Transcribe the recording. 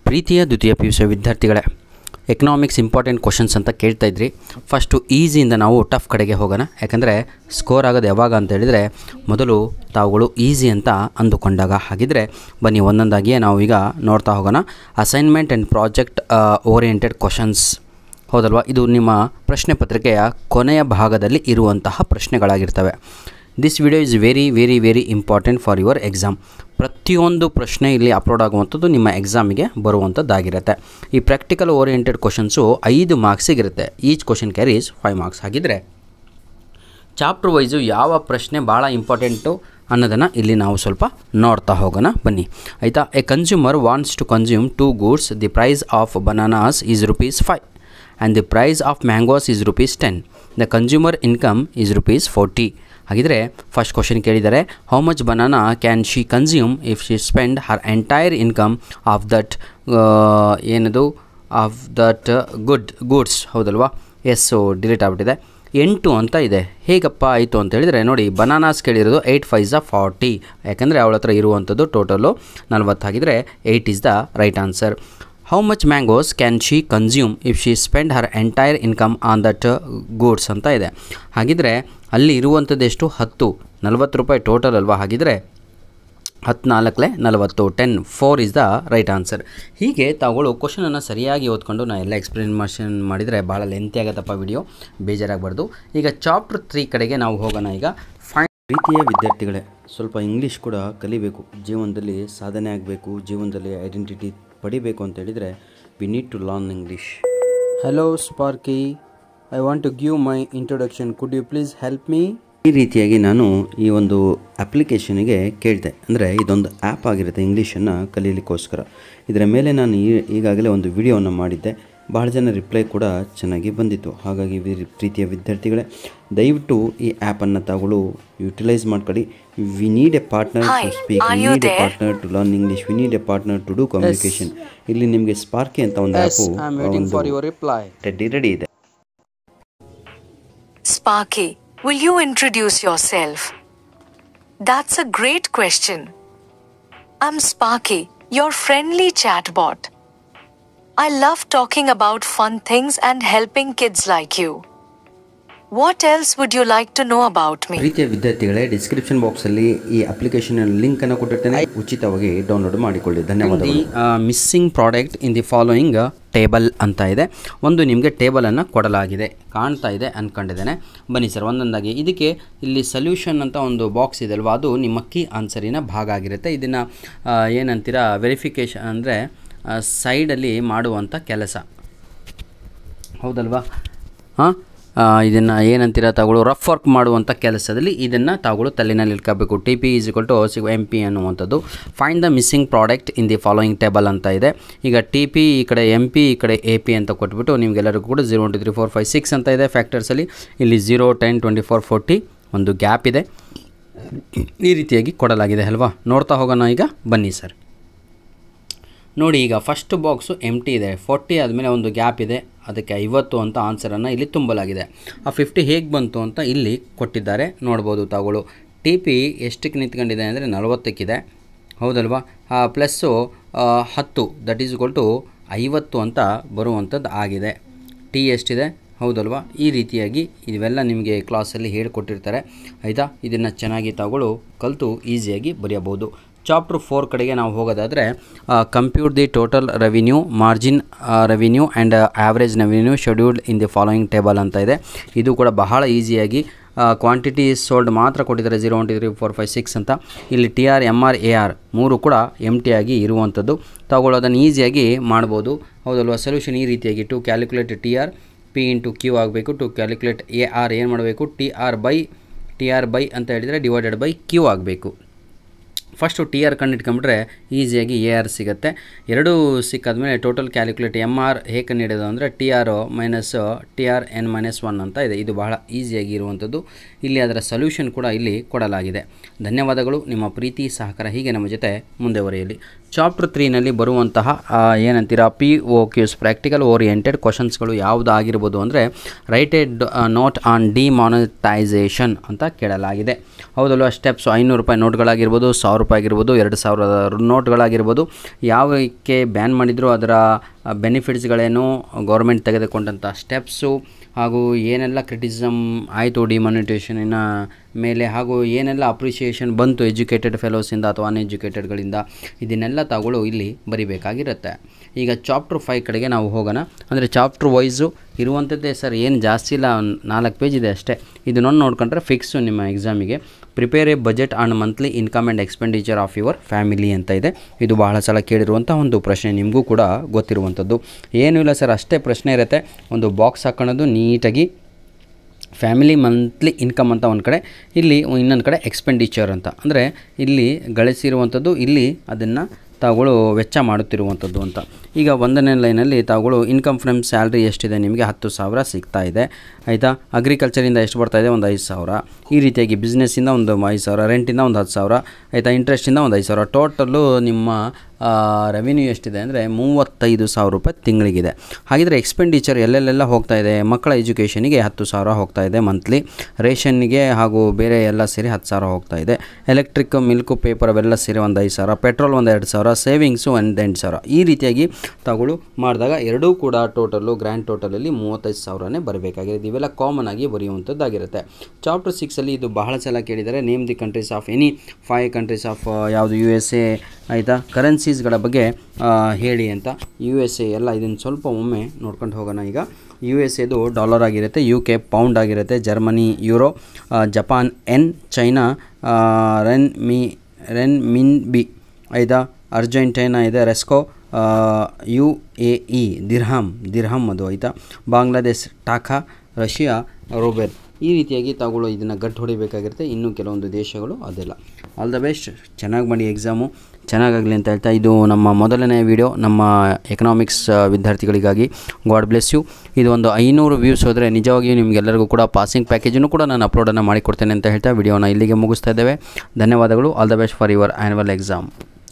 ಪ್ರೀತಿಯ ದ್ವಿತೀಯ PUC ವಿದ್ಯಾರ್ಥಿಗಳೇ, ಎಕನಾಮಿಕ್ಸ್ ಇಂಪಾರ್ಟೆಂಟ್ ಕ್ವಶನ್ಸ್ ಅಂತ ಕೇಳ್ತಾ ಇದ್ರಿ. ಫಸ್ಟು ಈಸಿಯಿಂದ ನಾವು ಟಫ್ ಕಡೆಗೆ ಹೋಗೋಣ. ಯಾಕಂದರೆ ಸ್ಕೋರ್ ಆಗೋದು ಯಾವಾಗ ಅಂತ ಹೇಳಿದರೆ ಮೊದಲು ತಾವುಗಳು ಈಸಿ ಅಂತ ಅಂದುಕೊಂಡಾಗ. ಹಾಗಿದ್ದರೆ ಬನ್ನಿ ಒಂದೊಂದಾಗಿಯೇ ನಾವು ಈಗ ನೋಡ್ತಾ ಹೋಗೋಣ. Assignment and project oriented questions ಹೌದಲ್ವಾ, ಇದು ನಿಮ್ಮ ಪ್ರಶ್ನೆ ಪತ್ರಿಕೆಯ ಕೊನೆಯ ಭಾಗದಲ್ಲಿ ಇರುವಂತಹ ಪ್ರಶ್ನೆಗಳಾಗಿರ್ತವೆ. This video is very important for your exam. ಪ್ರತಿಯೊಂದು ಪ್ರಶ್ನೆ ಇಲ್ಲಿ ಅಪ್ಲೋಡ್ ಆಗುವಂಥದ್ದು ನಿಮ್ಮ ಎಕ್ಸಾಮಿಗೆ ಬರುವಂಥದ್ದಾಗಿರುತ್ತೆ. ಈ ಪ್ರಾಕ್ಟಿಕಲ್ ಓರಿಯೆಂಟೆಡ್ ಕ್ವಶನ್ಸು 5 ಮಾರ್ಕ್ಸಿಗಿರುತ್ತೆ. Each question carries 5 marks. ಹಾಗಿದ್ದರೆ ಚಾಪ್ಟರ್ ವೈಸು ಯಾವ ಪ್ರಶ್ನೆ ಭಾಳ ಇಂಪಾರ್ಟೆಂಟು ಅನ್ನೋದನ್ನು ಇಲ್ಲಿ ನಾವು ಸ್ವಲ್ಪ ನೋಡ್ತಾ ಹೋಗೋಣ ಬನ್ನಿ, ಆಯಿತಾ. A consumer wants to consume 2 goods. The price of bananas is ₹5 and the price of mangoes is ₹10. The consumer income is ₹40. ಹಾಗಿದ್ರೆ ಫಸ್ಟ್ ಕ್ವಶನ್ ಕೇಳಿದರೆ, how much banana can she consume if she spend Har entire income of that goods ಹೌದಲ್ವಾ. S delete ಆಗಿಬಿಟ್ಟಿದೆ. 8 ಅಂತ ಇದೆ. ಹೇಗಪ್ಪ ಆಯಿತು ಅಂತ ಹೇಳಿದರೆ ನೋಡಿ, ಬನಾನಾಸ್ ಕೇಳಿರೋದು 8 5s 40, ಯಾಕಂದರೆ ಅವಳ ಹತ್ರ ಇರುವಂಥದ್ದು ಟೋಟಲು 40. ಹಾಗಿದ್ರೆ 8 is the right answer. How much mangoes can she consume if she spend Har entire income on that goods ಅಂತ ಇದೆ. ಹಾಗಿದ್ರೆ ಅಲ್ಲಿ ಇರುವಂಥದ್ದು ಎಷ್ಟು? 10, ₹40 ಟೋಟಲ್ ಅಲ್ವಾ. ಹಾಗಿದ್ರೆ 14 40, 10 4 ಇಸ್ ದ ರೈಟ್ ಆನ್ಸರ್. ಹೀಗೆ ತಾವುಗಳು ಕ್ವಶನನ್ನು ಸರಿಯಾಗಿ ಓದ್ಕೊಂಡು ನಾನು ಎಲ್ಲ ಎಕ್ಸ್ಪ್ಲನೇಷನ್ ಮಾಡಿದರೆ ಭಾಳ ಲೆಂತಿ ಆಗುತ್ತಪ್ಪ ವಿಡಿಯೋ, ಬೇಜಾರಾಗಬಾರ್ದು. ಈಗ ಚಾಪ್ಟರ್ 3 ಕಡೆಗೆ ನಾವು ಹೋಗೋಣ. ಈಗ ಪ್ರೀತಿಯ ವಿದ್ಯಾರ್ಥಿಗಳೇ, ಸ್ವಲ್ಪ ಇಂಗ್ಲೀಷ್ ಕೂಡ ಕಲಿಬೇಕು. ಜೀವನದಲ್ಲಿ ಸಾಧನೆ ಆಗಬೇಕು, ಜೀವನದಲ್ಲಿ ಐಡೆಂಟಿಟಿ ಪಡಿಬೇಕು ಅಂತ ಹೇಳಿದರೆ we need to learn English. Hello Sparky, I want to give my introduction, could you please help me? ಈ ರೀತಿಯಾಗಿ ನಾನು ಈ ಒಂದು ಅಪ್ಲಿಕೇಶನಿಗೆ ಕೇಳಿದೆ. ಅಂದರೆ ಇದೊಂದು ಆ್ಯಪ್ ಆಗಿರುತ್ತೆ ಇಂಗ್ಲೀಷನ್ನು ಕಲೀಲಿಕ್ಕೋಸ್ಕರ. ಇದರ ಮೇಲೆ ನಾನು ಈಗಾಗಲೇ ಒಂದು ವಿಡಿಯೋವನ್ನು ಮಾಡಿದ್ದೆ. ಭಾಳ ಜನ ರಿಪ್ಲೈ ಕೂಡ ಚೆನ್ನಾಗಿ ಬಂದಿತ್ತು. ಹಾಗಾಗಿ ಪ್ರೀತಿಯ ವಿದ್ಯಾರ್ಥಿಗಳೇ, ದಯವಿಟ್ಟು ಈ ಆ್ಯಪನ್ನು ತಾವುಗಳು ಯುಟಿಲೈಸ್ ಮಾಡ್ಕೊಳ್ಳಿ. We need a partner to speak, we need a partner to learn English, we need a partner to do communication. ಇಲ್ಲಿ ನಿಮಗೆ ಸ್ಪಾರ್ಕಿ ಅಂತ ಒಂದು ಆ್ಯಪು ರೆಡಿ ಇದೆ. Sparky, will you introduce yourself? That's a great question. I'm Sparky, your friendly chatbot. I love talking about fun things and helping kids like you. What else would you like to know about me? ಪ್ರೀತಿಯ ವಿದ್ಯಾರ್ಥಿಗಳೇ, description ಬಾಕ್ಸಲ್ಲಿ ಈ application ಲಿಂಕನ್ನು ಕೊಟ್ಟಿರ್ತೇನೆ, ಉಚಿತವಾಗಿ download ಮಾಡಿಕೊಳ್ಳಿ. ಧನ್ಯವಾದಗಳು. Missing product in the following table ಅಂತ ಇದೆ. ಒಂದು ನಿಮಗೆ ಟೇಬಲನ್ನು ಕೊಡಲಾಗಿದೆ, ಕಾಣ್ತಾ ಇದೆ ಅಂದ್ಕೊಂಡಿದ್ದೇನೆ. ಬನ್ನಿ ಸರ್ ಒಂದೊಂದಾಗಿ. ಇದಕ್ಕೆ ಇಲ್ಲಿ ಸೊಲ್ಯೂಷನ್ ಅಂತ ಒಂದು ಬಾಕ್ಸ್ ಇದೆ ಅಲ್ವಾ, ಅದು ನಿಮ್ಮ ಕೀ ಆನ್ಸರಿನ ಭಾಗ ಆಗಿರುತ್ತೆ. ಇದನ್ನು ಏನಂತೀರ, ವೆರಿಫಿಕೇಷನ್ ಅಂದರೆ ಸೈಡಲ್ಲಿ ಮಾಡುವಂಥ ಕೆಲಸ ಹೌದಲ್ವಾ. ಇದನ್ನು ಏನಂತೀರ, ತಾವುಗಳು ರಫ್ ವರ್ಕ್ ಮಾಡುವಂಥ ಕೆಲಸದಲ್ಲಿ ಇದನ್ನು ತಾವುಗಳು ತಲೆಯಲ್ಲಿ ಇಟ್ಕೋಬೇಕು. TP = MP ಅನ್ನುವಂಥದ್ದು. Find the missing product in the following table ಅಂತ ಇದೆ. ಈಗ TP ಈ ಕಡೆ MP ಈ ಕಡೆ AP ಅಂತ ಕೊಟ್ಬಿಟ್ಟು ನಿಮಗೆಲ್ಲರಿಗೂ ಕೂಡ 0 1 2 3 4 5 6 ಅಂತ ಇದೆ ಫ್ಯಾಕ್ಟರ್ಸಲ್ಲಿ. ಇಲ್ಲಿ 0 10 24 40 ಒಂದು ಗ್ಯಾಪ್ ಇದೆ. ಈ ರೀತಿಯಾಗಿ ಕೊಡಲಾಗಿದೆ ಅಲ್ವಾ. ನೋಡ್ತಾ ಹೋಗೋಣ ಈಗ ಬನ್ನಿ ಸರ್. ನೋಡಿ, ಈಗ ಫಸ್ಟ್ ಬಾಕ್ಸು ಎಂಟಿ ಇದೆ. 40 ಆದಮೇಲೆ ಒಂದು ಗ್ಯಾಪ್ ಇದೆ, ಅದಕ್ಕೆ 50 ಅಂತ ಆನ್ಸರನ್ನು ಇಲ್ಲಿ ತುಂಬಲಾಗಿದೆ. ಆ 50 ಹೇಗೆ ಬಂತು ಅಂತ ಇಲ್ಲಿ ಕೊಟ್ಟಿದ್ದಾರೆ, ನೋಡ್ಬೋದು ತಾವುಗಳು. TP ಎಷ್ಟಕ್ಕೆ ನಿಂತ್ಕೊಂಡಿದೆ ಅಂದರೆ 40ಕ್ಕಿದೆ ಹೌದಲ್ವಾ. ಪ್ಲಸ್ಸು 10 ದಟ್ ಈಸ್ = 50 ಅಂತ ಬರುವಂಥದ್ದು ಆಗಿದೆ. T ಎಷ್ಟಿದೆ ಹೌದಲ್ವಾ. ಈ ರೀತಿಯಾಗಿ ಇವೆಲ್ಲ ನಿಮಗೆ ಕ್ಲಾಸಲ್ಲಿ ಹೇಳಿಕೊಟ್ಟಿರ್ತಾರೆ ಆಯಿತಾ. ಇದನ್ನು ಚೆನ್ನಾಗಿ ತಾವುಗಳು ಕಲಿತು ಈಸಿಯಾಗಿ ಬರೆಯಬಹುದು. ಚಾಪ್ಟರ್ 4 ಕಡೆಗೆ ನಾವು ಹೋಗೋದಾದರೆ, compute the total revenue, margin revenue and average revenue scheduled in the following table ಅಂತ ಇದೆ. ಇದು ಕೂಡ ಬಹಳ ಈಸಿಯಾಗಿ ಕ್ವಾಂಟಿಟಿ ಸೋಲ್ಡ್ ಮಾತ್ರ ಕೊಟ್ಟಿದ್ದಾರೆ, 0 1 2 3 4 5 6 ಅಂತ. ಇಲ್ಲಿ TR MR AR 3 ಕೂಡ ಎಂಟಿ ಆಗಿ ಇರುವಂಥದ್ದು. ತಾವುಗಳು ಅದನ್ನು ಈಸಿಯಾಗಿ ಮಾಡ್ಬೋದು ಹೌದಲ್ವ. ಸೊಲ್ಯೂಷನ್ ಈ ರೀತಿಯಾಗಿ, to calculate TR P × Q ಆಗಬೇಕು. ಟು ಕ್ಯಾಲ್ಕುಲೇಟ್ AR ಏನು ಮಾಡಬೇಕು, TR ಬೈ ಅಂತ ಹೇಳಿದರೆ /Q ಆಗಬೇಕು. ಫಸ್ಟು TR ಕಂಡಿಟ್ಕೊಂಡ್ಬಿಟ್ರೆ ಈಸಿಯಾಗಿ AR ಸಿಗುತ್ತೆ. ಎರಡೂ ಸಿಕ್ಕಾದ್ಮೇಲೆ ಟೋಟಲ್ ಕ್ಯಾಲ್ಕುಲೇಟ್ MR ಹೇಗೆ ಕಂಡಿಡೋದು ಅಂದರೆ TR - TR n - 1 ಅಂತ ಇದೆ. ಇದು ಬಹಳ ಈಸಿಯಾಗಿ ಇರುವಂಥದ್ದು. ಇಲ್ಲಿ ಅದರ ಸೊಲ್ಯೂಷನ್ ಕೂಡ ಇಲ್ಲಿ ಕೊಡಲಾಗಿದೆ. ಧನ್ಯವಾದಗಳು. ನಿಮ್ಮ ಪ್ರೀತಿ ಸಹಕಾರ ಹೀಗೆ ನಮ್ಮ ಜೊತೆ ಮುಂದುವರಿಯಲಿ. ಚಾಪ್ಟರ್ 3ನಲ್ಲಿ ಬರುವಂತಹ ಏನಂತೀರಾ POQs ಪ್ರಾಕ್ಟಿಕಲ್ ಓರಿಯೆಂಟೆಡ್ ಕ್ವಶನ್ಸ್ಗಳು ಯಾವುದಾಗಿರ್ಬೋದು ಅಂದರೆ right A note on demonetisation ಅಂತ ಕೇಳಲಾಗಿದೆ. ಹೌದಲ್ವ? ಸ್ಟೆಪ್ಸ್ 500 ರೂಪಾಯಿ ನೋಟ್ಗಳಾಗಿರ್ಬೋದು, 1000 ರೂಪಾಯಿ ಆಗಿರ್ಬೋದು, 2000 ನೋಟ್ಗಳಾಗಿರ್ಬೋದು, ಯಾವಕ್ಕೆ ಬ್ಯಾನ್ ಮಾಡಿದರೂ ಅದರ ಬೆನಿಫಿಟ್ಸ್ಗಳೇನು, ಗೌರ್ಮೆಂಟ್ ತೆಗೆದುಕೊಂಡಂಥ ಸ್ಟೆಪ್ಸು, ಹಾಗೂ ಏನೆಲ್ಲ ಕ್ರಿಟಿಸಿಸಮ್ ಆಯಿತು ಡಿಮಾನಿಟೇಷನಿನ ಮೇಲೆ, ಹಾಗೂ ಏನೆಲ್ಲ ಅಪ್ರಿಷಿಯೇಷನ್ ಬಂತು ಎಜುಕೇಟೆಡ್ ಫೆಲೋಸಿಂದ ಅಥವಾ ಅನ್ಎಜುಕೇಟೆಡ್ಗಳಿಂದ, ಇದನ್ನೆಲ್ಲ ತಾವುಗಳು ಇಲ್ಲಿ ಬರಿಬೇಕಾಗಿರುತ್ತೆ. ಈಗ ಚಾಪ್ಟರ್ 5 ಕಡೆಗೆ ನಾವು ಹೋಗೋಣ. ಅಂದರೆ ಚಾಪ್ಟರ್ ವೈಸು ಇರುವಂಥದ್ದೇ ಸರ್, ಏನು ಜಾಸ್ತಿ ಇಲ್ಲ, 4 ಪೇಜ್ ಇದೆ ಅಷ್ಟೇ. ಇದನ್ನೊಂದು ನೋಡ್ಕೊಂಡ್ರೆ ಫಿಕ್ಸು ನಿಮ್ಮ ಎಕ್ಸಾಮಿಗೆ. Prepare a budget on monthly income and expenditure of your family ಅಂತ ಇದೆ. ಇದು ಬಹಳ ಸಲ ಕೇಳಿರುವಂಥ ಒಂದು ಪ್ರಶ್ನೆ, ನಿಮಗೂ ಕೂಡ ಗೊತ್ತಿರುವಂಥದ್ದು. ಏನೂ ಇಲ್ಲ ಸರ್, ಅಷ್ಟೇ ಪ್ರಶ್ನೆ ಇರುತ್ತೆ. ಒಂದು ಬಾಕ್ಸ್ ಹಾಕೊಳ್ಳೋದು ನೀಟಾಗಿ ಫ್ಯಾಮಿಲಿ ಮಂತ್ಲಿ ಇನ್ಕಮ್ ಅಂತ ಒಂದು ಕಡೆ, ಇಲ್ಲಿ ಇನ್ನೊಂದು ಕಡೆ ಎಕ್ಸ್ಪೆಂಡಿಚರ್ ಅಂತ, ಅಂದರೆ ಇಲ್ಲಿ ಗಳಿಸಿರುವಂಥದ್ದು, ಇಲ್ಲಿ ಅದನ್ನು ತಾವುಗಳು ವೆಚ್ಚ ಮಾಡುತ್ತಿರುವಂಥದ್ದು ಅಂತ. ಈಗ 1ನೇ ಲೈನಲ್ಲಿ ತಾವುಗಳು ಇನ್ಕಮ್ ಫ್ರಮ್ ಸ್ಯಾಲ್ರಿ ಎಷ್ಟಿದೆ ನಿಮಗೆ? 10,000 ಸಿಗ್ತಾ ಇದೆ, ಆಯಿತಾ. ಅಗ್ರಿಕಲ್ಚರಿಂದ ಎಷ್ಟು ಬರ್ತಾ ಇದೆ? ಒಂದು 5,000. ಈ ರೀತಿಯಾಗಿ ಬಿಸ್ನೆಸ್ಸಿಂದ ಒಂದು 5,000, ರೆಂಟಿಂದ ಒಂದು 10,000, ಆಯಿತಾ, ಇಂಟ್ರೆಸ್ಟಿಂದ ಒಂದು 5,000. ಟೋಟಲ್ಲು ನಿಮ್ಮ ರೆವಿನ್ಯೂ ಎಷ್ಟಿದೆ ಅಂದರೆ 35,000 ರೂಪಾಯಿ ತಿಂಗಳಿಗಿದೆ. ಹಾಗಿದ್ರೆ ಎಕ್ಸ್ಪೆಂಡಿಚರ್ ಎಲ್ಲೆಲ್ಲೆಲ್ಲ ಹೋಗ್ತಾ ಇದೆ? ಮಕ್ಕಳ ಎಜುಕೇಷನಿಗೆ 10,000 ಹೋಗ್ತಾ ಇದೆ ಮಂತ್ಲಿ, ರೇಷನ್ನಿಗೆ ಹಾಗೂ ಬೇರೆ ಎಲ್ಲ ಸೇರಿ 10,000 ಹೋಗ್ತಾ ಇದೆ, ಎಲೆಕ್ಟ್ರಿಕ್, ಮಿಲ್ಕು, ಪೇಪರ್ ಅವೆಲ್ಲ ಸೇರಿ ಒಂದು 5,000, ಪೆಟ್ರೋಲ್ ಒಂದು 2,000, ಸೇವಿಂಗ್ಸು ಒಂದು 8,000. ಈ ರೀತಿಯಾಗಿ ತಾವುಗಳು ಮಾಡಿದಾಗ ಎರಡೂ ಕೂಡ ಟೋಟಲ್ಲು ಗ್ರ್ಯಾಂಡ್ ಟೋಟಲಲ್ಲಿ 35,000ನೇ ಬರಬೇಕಾಗಿದೆ. ಇವೆಲ್ಲ ಕಾಮನ್ ಆಗಿ ಬರೆಯುವಂಥದ್ದಾಗಿರುತ್ತೆ. ಚಾಪ್ಟರ್ 6ಅಲ್ಲಿ ಇದು ಬಹಳ ಸಲ ಕೇಳಿದರೆ, name the countries of any 5 countries of ಯಾವುದು USA, ಆಯಿತಾ, ಕರೆನ್ಸೀಸ್ಗಳ ಬಗ್ಗೆ ಹೇಳಿ ಅಂತ. USA ಎಲ್ಲ ಇದನ್ನು ಸ್ವಲ್ಪ ಒಮ್ಮೆ ನೋಡ್ಕೊಂಡು ಹೋಗೋಣ. ಈಗ USAದು ಡಾಲರ್ ಆಗಿರುತ್ತೆ, UK ಪೌಂಡ್ ಆಗಿರುತ್ತೆ, Germany euro, Japan yen, China renminbi, ಆಯಿತಾ, ಅರ್ಜೆಂಟೈನಾ ಇದೆ ರೆಸ್ಕೋ, UAE ದಿರ್ಹಮ್ ಅದು, ಆಯಿತಾ, ಬಾಂಗ್ಲಾದೇಶ್ ಟಾಕಾ, ರಷ್ಯಾ ರೂಬೆಲ್. ಈ ರೀತಿಯಾಗಿ ತಾವುಗಳು ಇದನ್ನು ಗಟ್ಟು ಹೊಡಿಬೇಕಾಗಿರುತ್ತೆ. ಇನ್ನೂ ಕೆಲವೊಂದು ದೇಶಗಳು ಅದೆಲ್ಲ. ಆಲ್ ದ ಬೆಸ್ಟ್, ಚೆನ್ನಾಗಿ ಮಾಡಿ ಎಕ್ಸಾಮು, ಚೆನ್ನಾಗಾಗಲಿ ಅಂತ ಹೇಳ್ತಾ, ಇದು ನಮ್ಮ ಮೊದಲನೇ ವಿಡಿಯೋ ನಮ್ಮ ಎಕನಾಮಿಕ್ಸ್ ವಿದ್ಯಾರ್ಥಿಗಳಿಗಾಗಿ. God bless you. ಇದು ಒಂದು 500 ವ್ಯೂಸ್ ಹೋದರೆ ನಿಜವಾಗಿಯೂ ನಿಮಗೆಲ್ಲರಿಗೂ ಕೂಡ ಪಾಸಿಂಗ್ ಪ್ಯಾಕೇಜನ್ನು ಕೂಡ ನಾನು ಅಪ್ಲೋಡನ್ನು ಮಾಡಿಕೊಡ್ತೇನೆ ಅಂತ ಹೇಳ್ತಾ ವಿಡಿಯೋನ ಇಲ್ಲಿಗೆ ಮುಗಿಸ್ತಾ ಇದ್ದೇವೆ. ಧನ್ಯವಾದಗಳು. All the best for your annual exam.